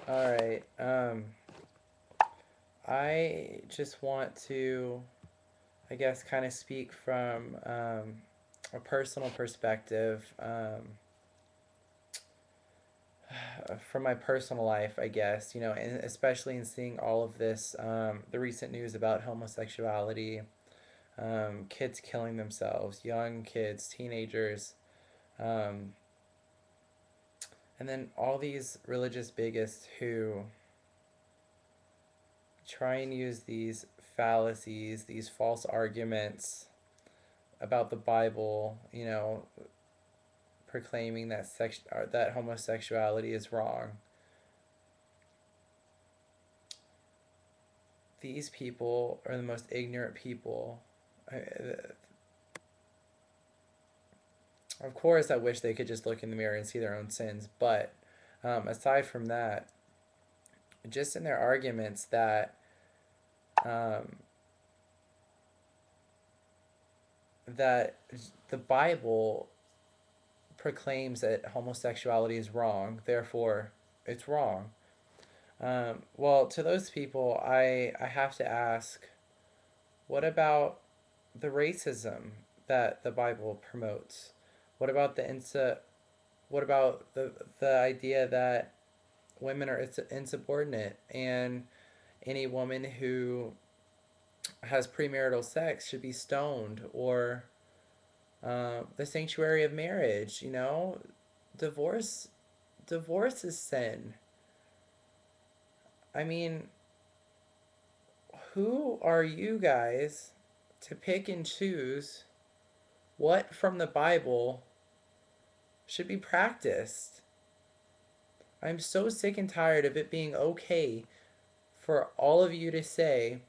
All right. I just want to, I guess, kind of speak from a personal perspective, from my personal life, I guess, and especially in seeing all of this, the recent news about homosexuality, kids killing themselves, young kids, teenagers, um, and then all these religious bigots who try and use these fallacies, these false arguments about the Bible, proclaiming that that homosexuality is wrong. These people are the most ignorant people. Of course, I wish they could just look in the mirror and see their own sins, but aside from that, just in their arguments um, that the Bible proclaims that homosexuality is wrong, therefore it's wrong. Well, to those people, I have to ask, what about the racism that the Bible promotes? What about What about the idea that women are insubordinate and any woman who has premarital sex should be stoned, or the sanctuary of marriage? Divorce divorce is sin. I mean, who are you guys to pick and choose what from the Bible should be practiced? I'm so sick and tired of it being okay for all of you to say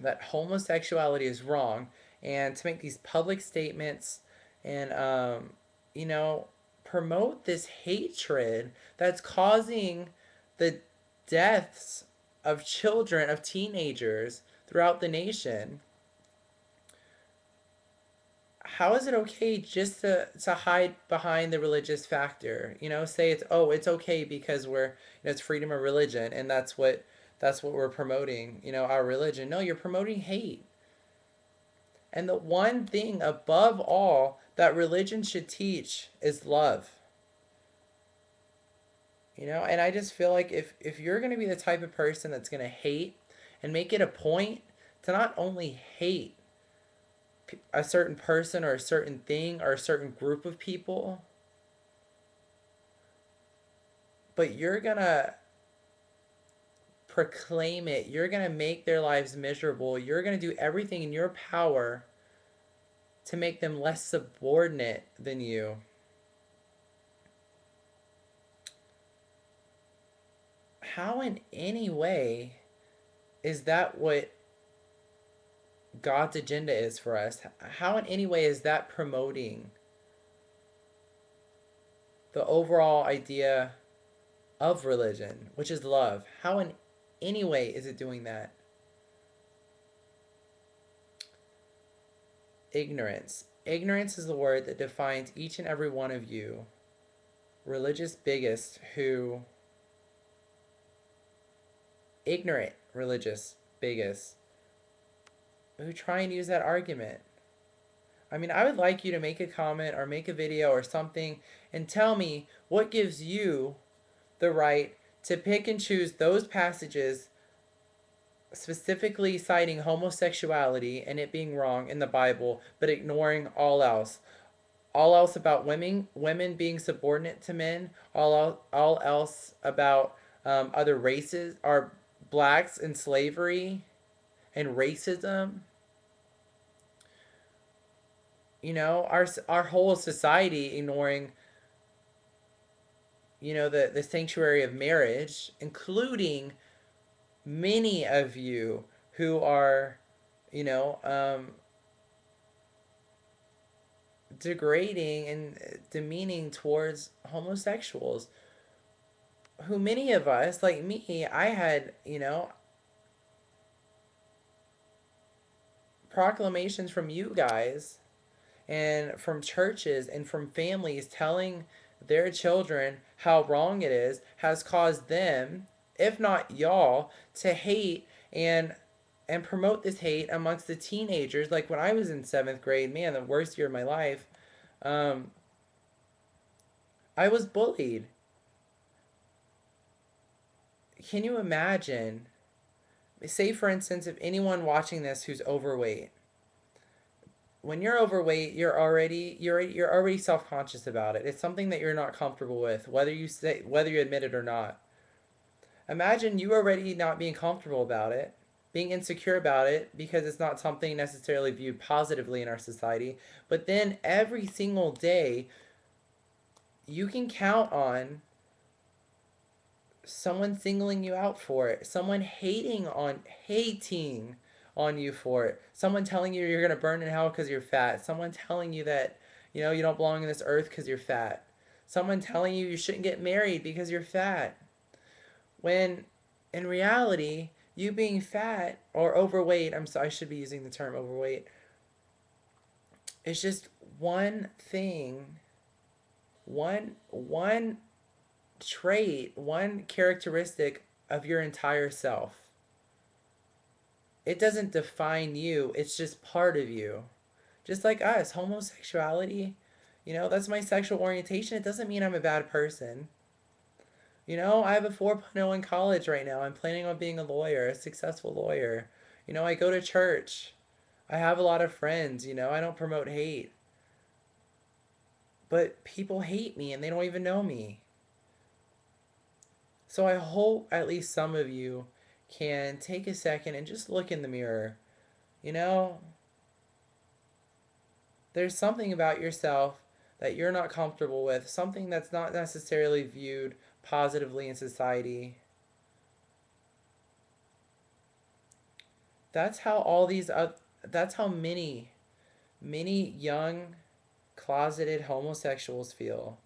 that homosexuality is wrong and to make these public statements and, you know, promote this hatred that's causing the deaths of children, of teenagers throughout the nation. How is it okay just to hide behind the religious factor? Say it's okay because it's freedom of religion, and that's what we're promoting, our religion. No, you're promoting hate. And the one thing above all that religion should teach is love. And I just feel like if you're going to be the type of person that's going to hate and make it a point to not only hate a certain person or a certain thing or a certain group of people, but you're going to proclaim it, you're going to make their lives miserable, you're going to do everything in your power to make them less subordinate than you. How in any way is that what God's agenda is for us? How in any way is that promoting the overall idea of religion, which is love? How in any way is it doing that? Ignorance. Ignorance is the word that defines each and every one of you religious bigots who, ignorant religious bigots who try and use that argument. I mean, I would like you to make a comment or make a video or something and tell me what gives you the right to pick and choose those passages specifically citing homosexuality and it being wrong in the Bible, but ignoring all else about women being subordinate to men, all else about other races, or blacks and slavery and racism. Our whole society ignoring the sanctuary of marriage, including many of you who are you know degrading and demeaning towards homosexuals, who many of us, like me, I had proclamations from you guys and from churches and from families telling their children how wrong it is has caused them, if not y'all, to hate and promote this hate amongst the teenagers. Like when I was in seventh grade, man, the worst year of my life, um, I was bullied. Can you imagine? Say, for instance, if anyone watching this who's overweight, when you're overweight, you're already self-conscious about it. It's something that you're not comfortable with, whether you admit it or not. Imagine you already not being comfortable about it, being insecure about it because it's not something necessarily viewed positively in our society. But then every single day, you can count on someone singling you out for it, someone hating on you for it, someone telling you you're going to burn in hell because you're fat, someone telling you that you don't belong in this earth because you're fat, someone telling you you shouldn't get married because you're fat, when in reality you being fat or overweight, I'm sorry, I should be using the term overweight, it's just one thing, one trait, one characteristic of your entire self. It doesn't define you, it's just part of you. Just like us, homosexuality, that's my sexual orientation. It doesn't mean I'm a bad person. I have a 4.0 in college right now. I'm planning on being a lawyer, a successful lawyer. I go to church. I have a lot of friends. I don't promote hate. But people hate me and they don't even know me. So I hope at least some of you can take a second and just look in the mirror. You know, there's something about yourself that you're not comfortable with, something that's not necessarily viewed positively in society. That's how that's how many young closeted homosexuals feel.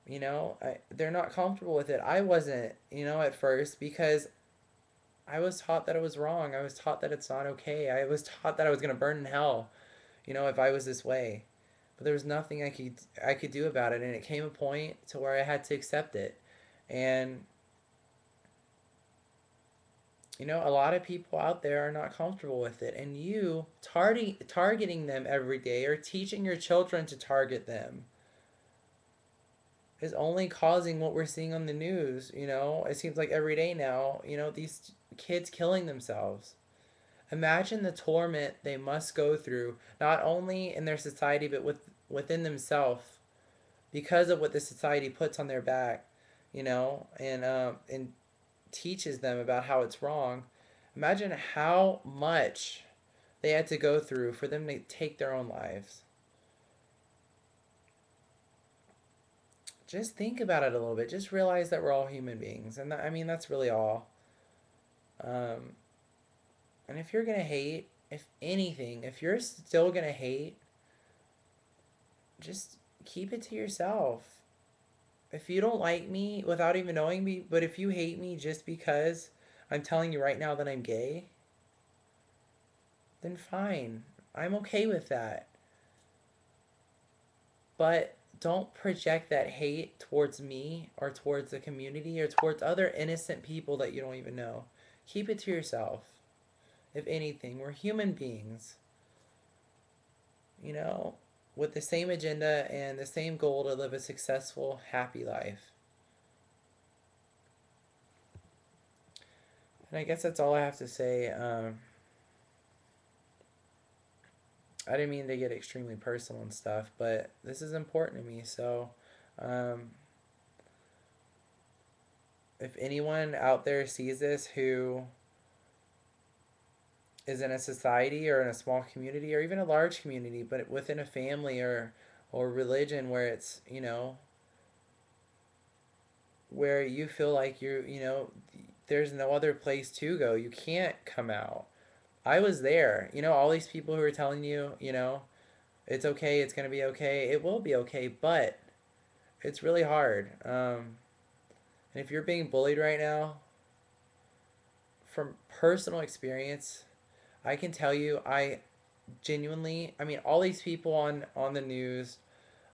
They're not comfortable with it. I wasn't, at first because I was taught that it was wrong. I was taught that it's not okay. I was taught that I was going to burn in hell, if I was this way. But there was nothing I could do about it, and it came a point to where I had to accept it. And a lot of people out there are not comfortable with it, and you targeting them every day or teaching your children to target them is only causing what we're seeing on the news. It seems like every day now, these kids killing themselves. Imagine the torment they must go through, not only in their society, but within themselves, because of what the society puts on their back, and teaches them about how it's wrong. Imagine how much they had to go through for them to take their own lives. Just think about it a little bit. Just realize that we're all human beings, and that's really all. Um, and if you're gonna hate, if anything, if you're still gonna hate, just keep it to yourself. If you don't like me without even knowing me, but if you hate me just because I'm telling you right now that I'm gay, then fine. I'm okay with that. But don't project that hate towards me or towards the community or towards other innocent people that you don't even know. Keep it to yourself. If anything, we're human beings, you know, with the same agenda and the same goal to live a successful, happy life. And I guess that's all I have to say. I didn't mean to get extremely personal and stuff, but this is important to me. So, um, if anyone out there sees this who is in a society or in a small community or even a large community, but within a family or religion where it's, where you feel like there's no other place to go, you can't come out. I was there. All these people who are telling you, it's okay, it's going to be okay. It will be okay, but it's really hard. And if you're being bullied right now, from personal experience, I can tell you, I genuinely, all these people on the news,